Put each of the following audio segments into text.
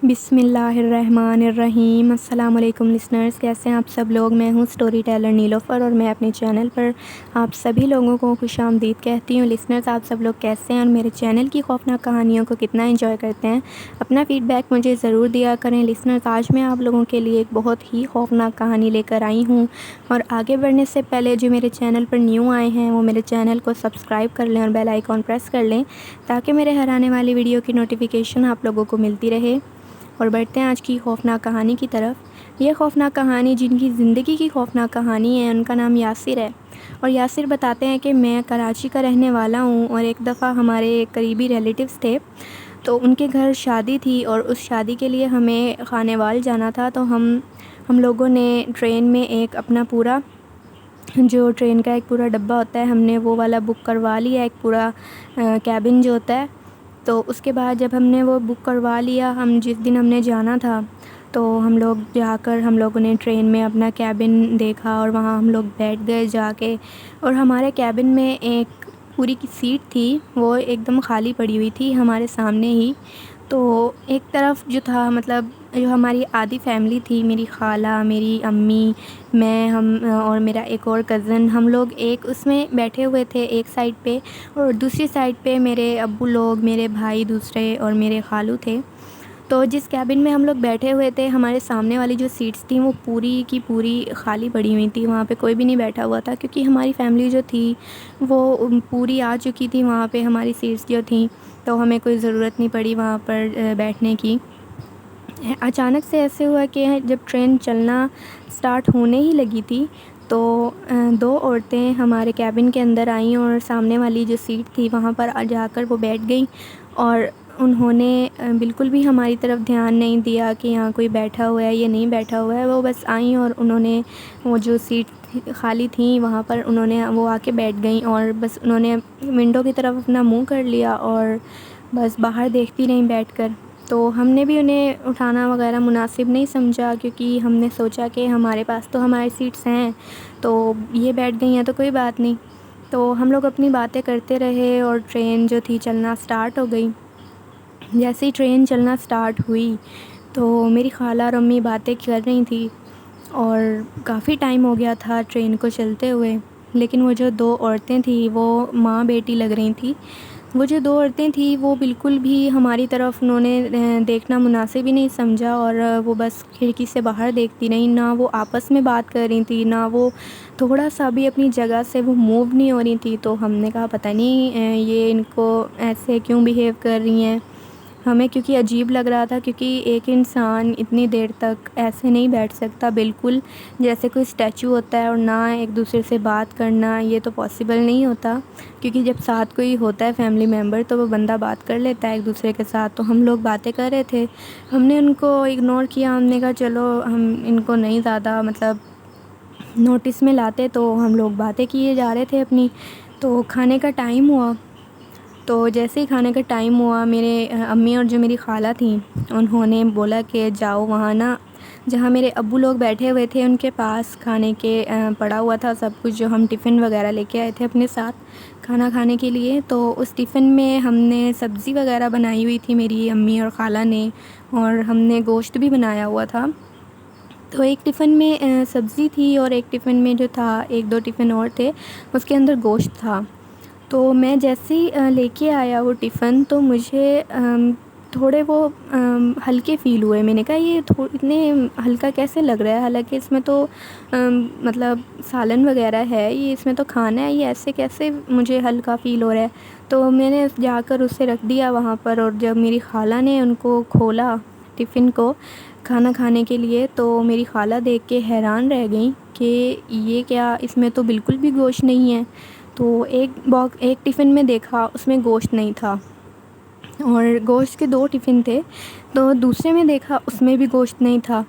بسم اللہ الرحمن الرحیم۔ السلام علیکم لسنرز، کیسے ہیں آپ سب لوگ؟ میں ہوں سٹوری ٹیلر نیلوفر اور میں اپنے چینل پر آپ سبھی لوگوں کو خوش آمدید کہتی ہوں۔ لسنرز، آپ سب لوگ کیسے ہیں اور میرے چینل کی خوفناک کہانیوں کو کتنا انجوائے کرتے ہیں؟ اپنا فیڈ بیک مجھے ضرور دیا کریں۔ لسنرز، آج میں آپ لوگوں کے لیے ایک بہت ہی خوفناک کہانی لے کر آئی ہوں، اور آگے بڑھنے سے پہلے جو میرے چینل پر نیو آئے ہیں وہ میرے چینل کو سبسکرائب کر لیں اور بیل آئیکن پریس کر لیں تاکہ میرے ہر آنے والی ویڈیو کی نوٹیفیکیشن آپ لوگوں کو ملتی رہے۔ اور بڑھتے ہیں آج کی خوفناک کہانی کی طرف۔ یہ خوفناک کہانی جن کی زندگی کی خوفناک کہانی ہے، ان کا نام یاسر ہے۔ اور یاسر بتاتے ہیں کہ میں کراچی کا رہنے والا ہوں، اور ایک دفعہ ہمارے قریبی ریلیٹیوز تھے، تو ان کے گھر شادی تھی، اور اس شادی کے لیے ہمیں خانے وال جانا تھا۔ تو ہم لوگوں نے ٹرین میں ایک اپنا پورا جو ٹرین کا ایک پورا ڈبہ ہوتا ہے، ہم نے وہ والا بک کروا لیا، ایک پورا کیبن جو ہوتا ہے۔ تو اس کے بعد جب ہم نے وہ بک کروا لیا، جس دن ہم نے جانا تھا، تو ہم لوگ جا کر ہم لوگوں نے ٹرین میں اپنا کیبن دیکھا، اور وہاں ہم لوگ بیٹھ گئے جا کے، اور ہمارے کیبن میں ایک پوری کی سیٹ تھی، وہ ایک دم خالی پڑی ہوئی تھی ہمارے سامنے ہی۔ تو ایک طرف جو تھا، مطلب جو ہماری آدھی فیملی تھی، میری خالہ، میری امی، میں، ہم اور میرا ایک اور کزن، ہم لوگ ایک اس میں بیٹھے ہوئے تھے ایک سائڈ پہ، اور دوسری سائڈ پہ میرے ابو لوگ، میرے بھائی دوسرے اور میرے خالو تھے۔ تو جس کیبن میں ہم لوگ بیٹھے ہوئے تھے، ہمارے سامنے والی جو سیٹس تھیں وہ پوری کی پوری خالی پڑی ہوئی تھی، وہاں پہ کوئی بھی نہیں بیٹھا ہوا تھا، کیونکہ ہماری فیملی جو تھی وہ پوری آ چکی تھی وہاں پہ، ہماری سیٹس جو تھیں، تو ہمیں کوئی ضرورت نہیں پڑی وہاں پر بیٹھنے کی۔ اچانک سے ایسے ہوا کہ جب ٹرین چلنا سٹارٹ ہونے ہی لگی تھی، تو دو عورتیں ہمارے کیبن کے اندر آئیں، اور سامنے والی جو سیٹ تھی وہاں پر جا کر وہ بیٹھ گئیں، اور انہوں نے بالکل بھی ہماری طرف دھیان نہیں دیا کہ یہاں کوئی بیٹھا ہوا ہے یا نہیں بیٹھا ہوا ہے۔ وہ بس آئیں اور انہوں نے وہ جو سیٹ خالی تھیں وہاں پر انہوں نے وہ آ کے بیٹھ گئیں، اور بس انہوں نے ونڈو کی طرف اپنا منہ کر لیا اور بس باہر دیکھتی رہیں بیٹھ کر۔ تو ہم نے بھی انہیں اٹھانا وغیرہ مناسب نہیں سمجھا، کیونکہ ہم نے سوچا کہ ہمارے پاس تو ہماری سیٹس ہیں، تو یہ بیٹھ گئی ہیں تو کوئی بات نہیں۔ تو ہم لوگ اپنی باتیں کرتے رہے، اور ٹرین جو تھی چلنا سٹارٹ ہو گئی۔ جیسے ہی ٹرین چلنا سٹارٹ ہوئی تو میری خالہ اور امی باتیں کر رہی تھیں، اور کافی ٹائم ہو گیا تھا ٹرین کو چلتے ہوئے، لیکن وہ جو دو عورتیں تھیں وہ ماں بیٹی لگ رہی تھیں۔ وہ جو دو عورتیں تھیں وہ بالکل بھی ہماری طرف انہوں نے دیکھنا مناسب ہی نہیں سمجھا، اور وہ بس کھڑکی سے باہر دیکھتی رہیں، نہ وہ آپس میں بات کر رہی تھیں، نہ وہ تھوڑا سا بھی اپنی جگہ سے وہ موو نہیں ہو رہی تھی۔ تو ہم نے کہا پتہ نہیں یہ ان کو ایسے کیوں بیہیو کر رہی ہیں، ہمیں کیونکہ عجیب لگ رہا تھا، کیونکہ ایک انسان اتنی دیر تک ایسے نہیں بیٹھ سکتا بالکل جیسے کوئی اسٹیچو ہوتا ہے، اور نہ ایک دوسرے سے بات کرنا، یہ تو پاسبل نہیں ہوتا، کیونکہ جب ساتھ کوئی ہوتا ہے فیملی ممبر تو وہ بندہ بات کر لیتا ہے ایک دوسرے کے ساتھ۔ تو ہم لوگ باتیں کر رہے تھے، ہم نے ان کو اگنور کیا، ہم نے کہا چلو ہم ان کو نہیں زیادہ مطلب نوٹس میں لاتے، تو ہم لوگ باتیں کیے جا رہے تھے اپنی۔ تو کھانے کا ٹائم ہوا، تو جیسے ہی کھانے کا ٹائم ہوا، میرے امی اور جو میری خالہ تھیں انہوں نے بولا کہ جاؤ وہاں نا جہاں میرے ابو لوگ بیٹھے ہوئے تھے ان کے پاس کھانے کے پڑا ہوا تھا سب کچھ، جو ہم ٹفن وغیرہ لے کے آئے تھے اپنے ساتھ کھانا کھانے کے لیے۔ تو اس ٹفن میں ہم نے سبزی وغیرہ بنائی ہوئی تھی میری امی اور خالہ نے، اور ہم نے گوشت بھی بنایا ہوا تھا۔ تو ایک ٹفن میں سبزی تھی، اور ایک ٹفن میں جو تھا، ایک دو ٹفن اور تھے اس کے اندر گوشت تھا۔ تو میں جیسے ہی لے کے آیا وہ ٹفن، تو مجھے تھوڑے وہ ہلکے فیل ہوئے۔ میں نے کہا یہ اتنے ہلکا کیسے لگ رہا ہے، حالانکہ اس میں تو مطلب سالن وغیرہ ہے، یہ اس میں تو کھانا ہے، یہ ایسے کیسے مجھے ہلکا فیل ہو رہا ہے۔ تو میں نے جا کر اسے رکھ دیا وہاں پر، اور جب میری خالہ نے ان کو کھولا ٹفن کو کھانا کھانے کے لیے، تو میری خالہ دیکھ کے حیران رہ گئیں کہ یہ کیا، اس میں تو بالکل بھی گوشت نہیں ہے۔ تو ایک ٹفن میں دیکھا اس میں گوشت نہیں تھا، اور گوشت کے دو ٹفن تھے، تو دوسرے میں دیکھا اس میں بھی گوشت نہیں تھا۔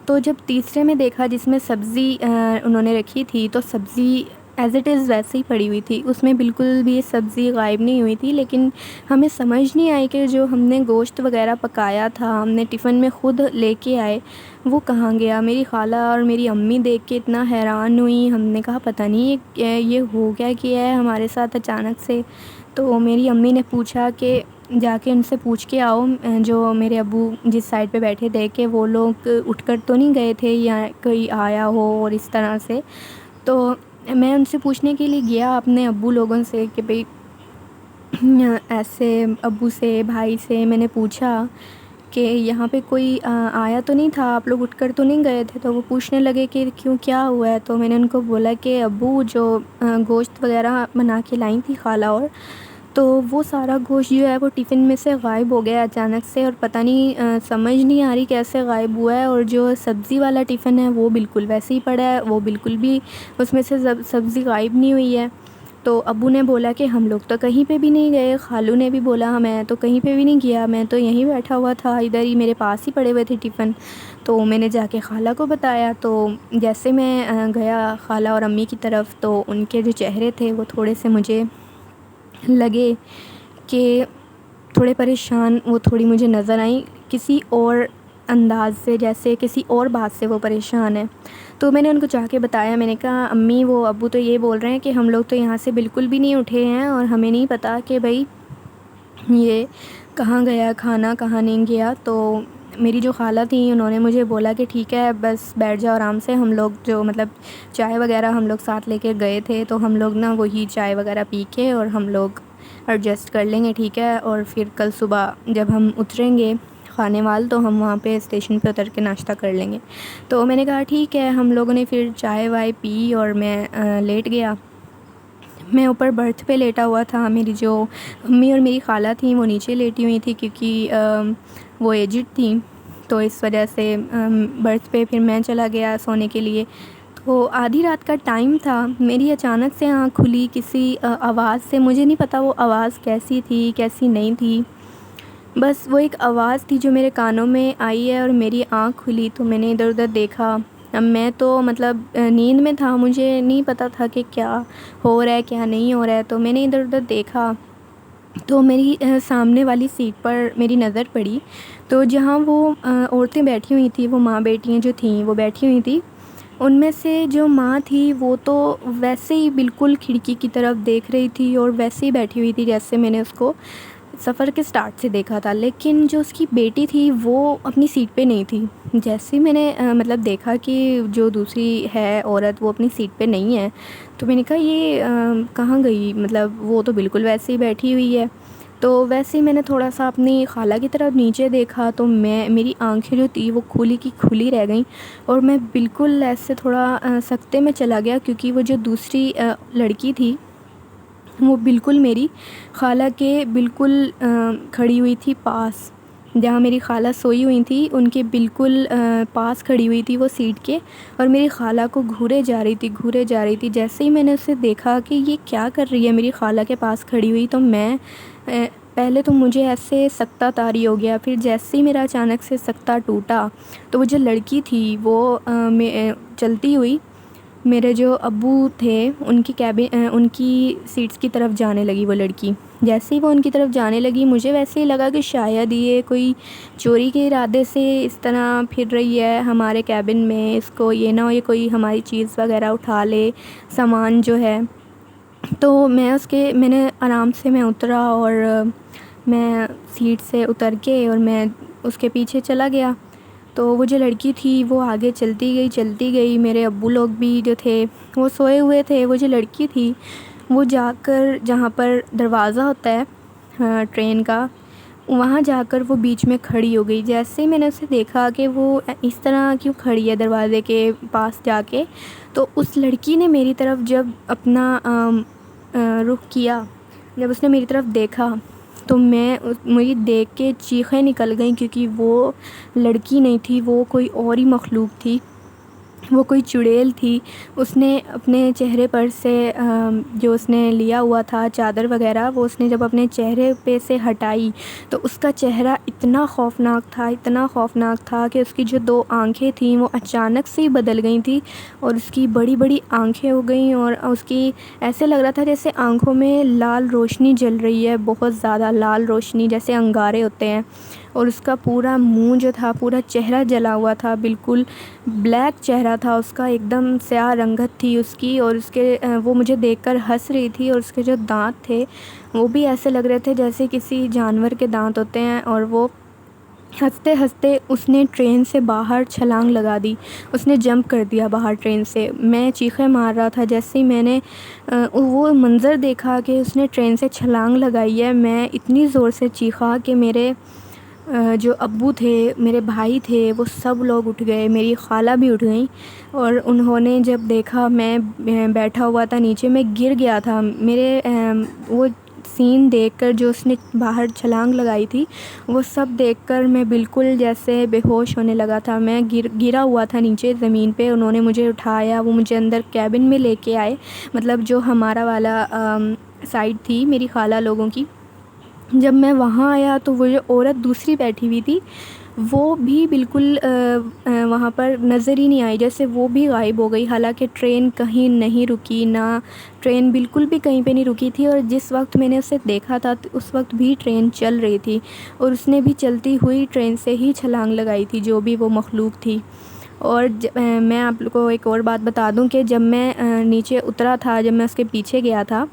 تو جب تیسرے میں دیکھا جس میں سبزی انہوں نے رکھی تھی، تو سبزی ایز اٹ از ویسے ہی پڑی ہوئی تھی، اس میں بالکل بھی سبزی غائب نہیں ہوئی تھی، لیکن ہمیں سمجھ نہیں آئی کہ جو ہم نے گوشت وغیرہ پکایا تھا، ہم نے ٹفن میں خود لے کے آئے، وہ کہاں گیا۔ میری خالہ اور میری امی دیکھ کے اتنا حیران ہوئی، ہم نے کہا پتہ نہیں یہ ہو کیا ہے ہمارے ساتھ اچانک سے۔ تو میری امی نے پوچھا کہ جا کے ان سے پوچھ کے آؤ جو میرے ابو جس سائڈ پہ بیٹھے تھے کہ وہ لوگ اٹھ کر تو نہیں گئے تھے یا کوئی آیا ہو اور اس طرح سے. تو میں ان سے پوچھنے کے لیے گیا اپنے ابو لوگوں سے کہ بھئی ایسے ابو سے بھائی سے میں نے پوچھا کہ یہاں پہ کوئی آیا تو نہیں تھا, آپ لوگ اٹھ کر تو نہیں گئے تھے. تو وہ پوچھنے لگے کہ کیوں, کیا ہوا ہے. تو میں نے ان کو بولا کہ ابو جو گوشت وغیرہ بنا کے لائیں تھی خالہ, اور تو وہ سارا گوشت جو ہے وہ ٹفن میں سے غائب ہو گیا اچانک سے, اور پتہ نہیں سمجھ نہیں آ رہی کیسے غائب ہوا ہے. اور جو سبزی والا ٹفن ہے وہ بالکل ویسے ہی پڑا ہے, وہ بالکل بھی اس میں سے سبزی غائب نہیں ہوئی ہے. تو ابو نے بولا کہ ہم لوگ تو کہیں پہ بھی نہیں گئے. خالو نے بھی بولا میں تو کہیں پہ بھی نہیں گیا, میں تو یہیں بیٹھا ہوا تھا, ادھر ہی میرے پاس ہی پڑے ہوئے تھے ٹفن. تو میں نے جا کے خالہ کو بتایا. تو جیسے میں گیا خالہ اور امی کی طرف, تو ان کے جو چہرے تھے وہ تھوڑے سے مجھے لگے کہ تھوڑے پریشان, وہ تھوڑی مجھے نظر آئیں کسی اور انداز سے, جیسے کسی اور بات سے وہ پریشان ہیں. تو میں نے ان کو جا کے بتایا, میں نے کہا امی وہ ابو تو یہ بول رہے ہیں کہ ہم لوگ تو یہاں سے بالکل بھی نہیں اٹھے ہیں, اور ہمیں نہیں پتہ کہ بھئی یہ کہاں گیا کھانا, کہاں نہیں گیا. تو میری جو خالہ تھیں انہوں نے مجھے بولا کہ ٹھیک ہے بس بیٹھ جاؤ آرام سے, ہم لوگ جو مطلب چائے وغیرہ ہم لوگ ساتھ لے کے گئے تھے, تو ہم لوگ نا وہی چائے وغیرہ پی کے اور ہم لوگ ایڈجسٹ کر لیں گے, ٹھیک ہے. اور پھر کل صبح جب ہم اتریں گے خانے وال تو ہم وہاں پہ اسٹیشن پہ اتر کے ناشتہ کر لیں گے. تو میں نے کہا ٹھیک ہے. ہم لوگوں نے پھر چائے وائے پی اور میں لیٹ گیا. میں اوپر برتھ پہ لیٹا ہوا تھا, میری جو امی اور میری خالہ تھیں وہ نیچے لیٹی ہوئی تھیں کیونکہ وہ ایجڈ تھیں, تو اس وجہ سے برتھ پہ پھر میں چلا گیا سونے کے لیے. تو آدھی رات کا ٹائم تھا, میری اچانک سے آنکھ کھلی کسی آواز سے. مجھے نہیں پتہ وہ آواز کیسی تھی کیسی نہیں تھی, بس وہ ایک آواز تھی جو میرے کانوں میں آئی ہے اور میری آنکھ کھلی. تو میں نے ادھر ادھر دیکھا. اب میں تو مطلب نیند میں تھا, مجھے نہیں پتہ تھا کہ کیا ہو رہا ہے کیا نہیں ہو رہا ہے. تو میں نے ادھر ادھر دیکھا تو میری سامنے والی سیٹ پر میری نظر پڑی. تو جہاں وہ عورتیں بیٹھی ہوئی تھیں, وہ ماں بیٹیاں جو تھیں وہ بیٹھی ہوئی تھیں, ان میں سے جو ماں تھی وہ تو ویسے ہی بالکل کھڑکی کی طرف دیکھ رہی تھی اور ویسے ہی بیٹھی ہوئی تھی جیسے میں نے اس کو سفر کے سٹارٹ سے دیکھا تھا. لیکن جو اس کی بیٹی تھی وہ اپنی سیٹ پہ نہیں تھی. جیسے ہی میں نے مطلب دیکھا کہ جو دوسری ہے عورت وہ اپنی سیٹ پہ نہیں ہے, تو میں نے کہا یہ کہاں گئی, مطلب وہ تو بالکل ویسے ہی بیٹھی ہوئی ہے. تو ویسے ہی میں نے تھوڑا سا اپنی خالہ کی طرف نیچے دیکھا تو میری آنکھیں جو تھی وہ کھلی کی کھلی رہ گئیں, اور میں بالکل ایسے تھوڑا سکتے میں چلا گیا, کیونکہ وہ جو دوسری لڑکی تھی وہ بالکل میری خالہ کے بالکل کھڑی ہوئی تھی پاس, جہاں میری خالہ سوئی ہوئی تھی ان کے بالکل پاس کھڑی ہوئی تھی وہ سیٹ کے, اور میری خالہ کو گھورے جا رہی تھی. جیسے ہی میں نے اسے دیکھا کہ یہ کیا کر رہی ہے میری خالہ کے پاس کھڑی ہوئی, تو میں پہلے تو مجھے ایسے سکتہ طاری ہو گیا. پھر جیسے ہی میرا اچانک سے سکتہ ٹوٹا تو وہ جو لڑکی تھی وہ چلتی ہوئی میرے جو ابو تھے ان کی سیٹس کی طرف جانے لگی وہ لڑکی. جیسے ہی وہ ان کی طرف جانے لگی مجھے ویسے ہی لگا کہ شاید یہ کوئی چوری کے ارادے سے اس طرح پھر رہی ہے ہمارے کیبن میں, اس کو یہ نہ ہو یہ کوئی ہماری چیز وغیرہ اٹھا لے, سامان جو ہے. تو میں نے آرام سے میں اترا اور میں سیٹ سے اتر کے اور میں اس کے پیچھے چلا گیا. تو وہ جو لڑکی تھی وہ آگے چلتی گئی. میرے ابو لوگ بھی جو تھے وہ سوئے ہوئے تھے. وہ جو لڑکی تھی وہ جا کر جہاں پر دروازہ ہوتا ہے ٹرین کا, وہاں جا کر وہ بیچ میں کھڑی ہو گئی. جیسے ہی میں نے اسے دیکھا کہ وہ اس طرح کیوں کھڑی ہے دروازے کے پاس جا کے, تو اس لڑکی نے میری طرف جب اپنا رخ کیا, جب اس نے میری طرف دیکھا تو مجھے دیکھ کے چیخیں نکل گئیں, کیونکہ وہ لڑکی نہیں تھی, وہ کوئی اور ہی مخلوق تھی, وہ کوئی چڑیل تھی. اس نے اپنے چہرے پر سے جو اس نے لیا ہوا تھا چادر وغیرہ, وہ اس نے جب اپنے چہرے پہ سے ہٹائی تو اس کا چہرہ اتنا خوفناک تھا کہ اس کی جو 2 آنکھیں تھیں وہ اچانک سے ہی بدل گئی تھیں, اور اس کی بڑی بڑی آنکھیں ہو گئیں, اور اس کی ایسے لگ رہا تھا جیسے آنکھوں میں لال روشنی جل رہی ہے, بہت زیادہ لال روشنی, جیسے انگارے ہوتے ہیں اور اس کا پورا منہ جو تھا، پورا چہرہ جلا ہوا تھا، بالکل بلیک چہرہ تھا اس کا، ایک دم سیاہ رنگت تھی اس کی، اور اس کے وہ مجھے دیکھ کر ہنس رہی تھی، اور اس کے جو دانت تھے وہ بھی ایسے لگ رہے تھے جیسے کسی جانور کے دانت ہوتے ہیں، اور وہ ہنستے ہنستے اس نے ٹرین سے باہر چھلانگ لگا دی، اس نے جمپ کر دیا باہر ٹرین سے۔ میں چیخیں مار رہا تھا، جیسے ہی میں نے وہ منظر دیکھا کہ اس نے ٹرین سے چھلانگ لگائی ہے، میں اتنی زور سے چیخا کہ میرے جو ابو تھے، میرے بھائی تھے، وہ سب لوگ اٹھ گئے، میری خالہ بھی اٹھ گئیں، اور انہوں نے جب دیکھا میں بیٹھا ہوا تھا نیچے، میں گر گیا تھا، میرے وہ سین دیکھ کر جو اس نے باہر چھلانگ لگائی تھی وہ سب دیکھ کر میں بالکل جیسے بے ہوش ہونے لگا تھا، میں گرا ہوا تھا نیچے زمین پہ۔ انہوں نے مجھے اٹھایا، وہ مجھے اندر کیبن میں لے کے آئے، مطلب جو ہمارا والا سائڈ تھی میری خالہ لوگوں کی۔ جب میں وہاں آیا تو وہ جو عورت دوسری بیٹھی ہوئی تھی وہ بھی بالکل وہاں پر نظر ہی نہیں آئی، جیسے وہ بھی غائب ہو گئی، حالانکہ ٹرین کہیں نہیں رکی، نہ ٹرین بالکل بھی کہیں پہ نہیں رکی تھی، اور جس وقت میں نے اسے دیکھا تھا اس وقت بھی ٹرین چل رہی تھی، اور اس نے بھی چلتی ہوئی ٹرین سے ہی چھلانگ لگائی تھی، جو بھی وہ مخلوق تھی۔ اور میں آپ کو ایک اور بات بتا دوں کہ جب میں نیچے اترا تھا، جب میں اس کے پیچھے گیا تھا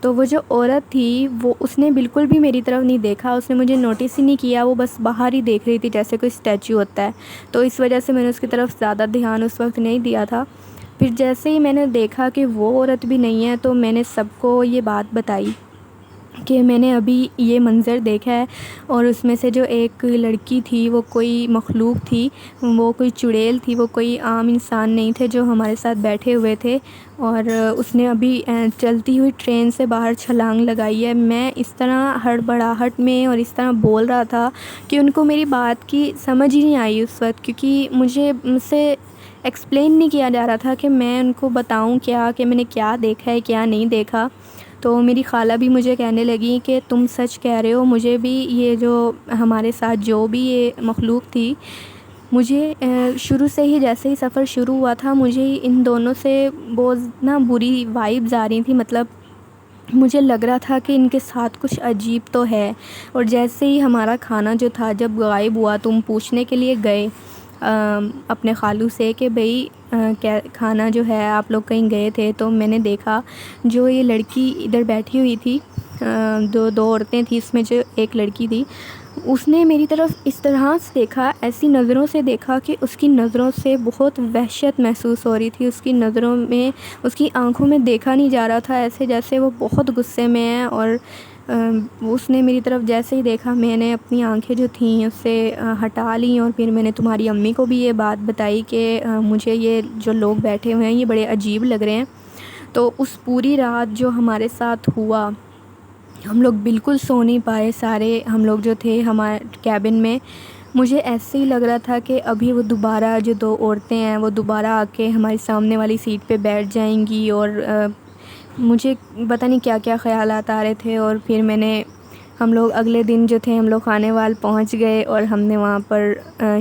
تو وہ جو عورت تھی اس نے بالکل بھی میری طرف نہیں دیکھا، اس نے مجھے نوٹس ہی نہیں کیا، وہ بس باہر ہی دیکھ رہی تھی جیسے کوئی اسٹیچو ہوتا ہے، تو اس وجہ سے میں نے اس کی طرف زیادہ دھیان اس وقت نہیں دیا تھا۔ پھر جیسے ہی میں نے دیکھا کہ وہ عورت بھی نہیں ہے تو میں نے سب کو یہ بات بتائی کہ میں نے ابھی یہ منظر دیکھا ہے، اور اس میں سے جو ایک لڑکی تھی وہ کوئی مخلوق تھی، وہ کوئی چڑیل تھی، وہ کوئی عام انسان نہیں تھے جو ہمارے ساتھ بیٹھے ہوئے تھے، اور اس نے ابھی چلتی ہوئی ٹرین سے باہر چھلانگ لگائی ہے۔ میں اس طرح ہڑبڑاہٹ میں اور اس طرح بول رہا تھا کہ ان کو میری بات کی سمجھ ہی نہیں آئی اس وقت، کیونکہ مجھ سے ایکسپلین نہیں کیا جا رہا تھا کہ میں ان کو بتاؤں کیا، کہ میں نے کیا دیکھا ہے کیا نہیں دیکھا۔ تو میری خالہ بھی مجھے کہنے لگی کہ تم سچ کہہ رہے ہو، مجھے بھی یہ جو ہمارے ساتھ جو بھی یہ مخلوق تھی، مجھے شروع سے ہی جیسے ہی سفر شروع ہوا تھا مجھے ان دونوں سے بہت بری وائبز آ رہی تھیں، مطلب مجھے لگ رہا تھا کہ ان کے ساتھ کچھ عجیب تو ہے۔ اور جیسے ہی ہمارا کھانا جو تھا جب غائب ہوا، تم پوچھنے کے لیے گئے اپنے خالو سے کہ بھئی کھانا جو ہے آپ لوگ کہیں گئے تھے، تو میں نے دیکھا جو یہ لڑکی ادھر بیٹھی ہوئی تھی، دو عورتیں تھیں، اس میں جو ایک لڑکی تھی، اس نے میری طرف اس طرح سے دیکھا، ایسی نظروں سے دیکھا کہ اس کی نظروں سے بہت وحشت محسوس ہو رہی تھی، اس کی نظروں میں، اس کی آنکھوں میں دیکھا نہیں جا رہا تھا، ایسے جیسے وہ بہت غصے میں ہے۔ اور اس نے میری طرف جیسے ہی دیکھا میں نے اپنی آنکھیں جو تھیں اس سے ہٹا لیں، اور پھر میں نے تمہاری امی کو بھی یہ بات بتائی کہ مجھے یہ جو لوگ بیٹھے ہوئے ہیں یہ بڑے عجیب لگ رہے ہیں۔ تو اس پوری رات جو ہمارے ساتھ ہوا، ہم لوگ بالکل سو نہیں پائے، سارے ہم لوگ جو تھے ہمارے کیبن میں، مجھے ایسے ہی لگ رہا تھا کہ ابھی وہ دوبارہ جو دو عورتیں ہیں وہ دوبارہ آ کے ہماری سامنے والی سیٹ پہ بیٹھ جائیں گی، اور مجھے پتہ نہیں کیا کیا خیالات آ رہے تھے۔ اور پھر ہم لوگ اگلے دن جو تھے ہم لوگ خانے وال پہنچ گئے، اور ہم نے وہاں پر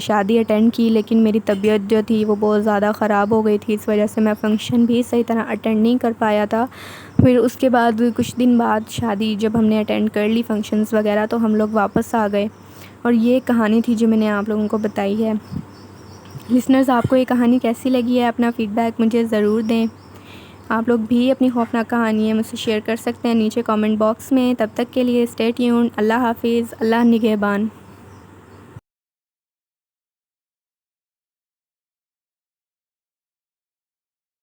شادی اٹینڈ کی، لیکن میری طبیعت جو تھی وہ بہت زیادہ خراب ہو گئی تھی، اس وجہ سے میں فنکشن بھی صحیح طرح اٹینڈ نہیں کر پایا تھا۔ پھر اس کے بعد کچھ دن بعد شادی جب ہم نے اٹینڈ کر لی فنکشنز وغیرہ، تو ہم لوگ واپس آ گئے، اور یہ کہانی تھی جو میں نے آپ لوگوں کو بتائی ہے۔ لسنرز، آپ کو یہ کہانی کیسی لگی ہے؟ اپنا فیڈ بیک مجھے ضرور دیں۔ آپ لوگ بھی اپنی خوفناک کہانی ہے مجھ سے شیئر کر سکتے ہیں نیچے کامنٹ باکس میں۔ تب تک کے لیے اسٹے ٹیونڈ۔ اللہ حافظ، اللہ نگہبان۔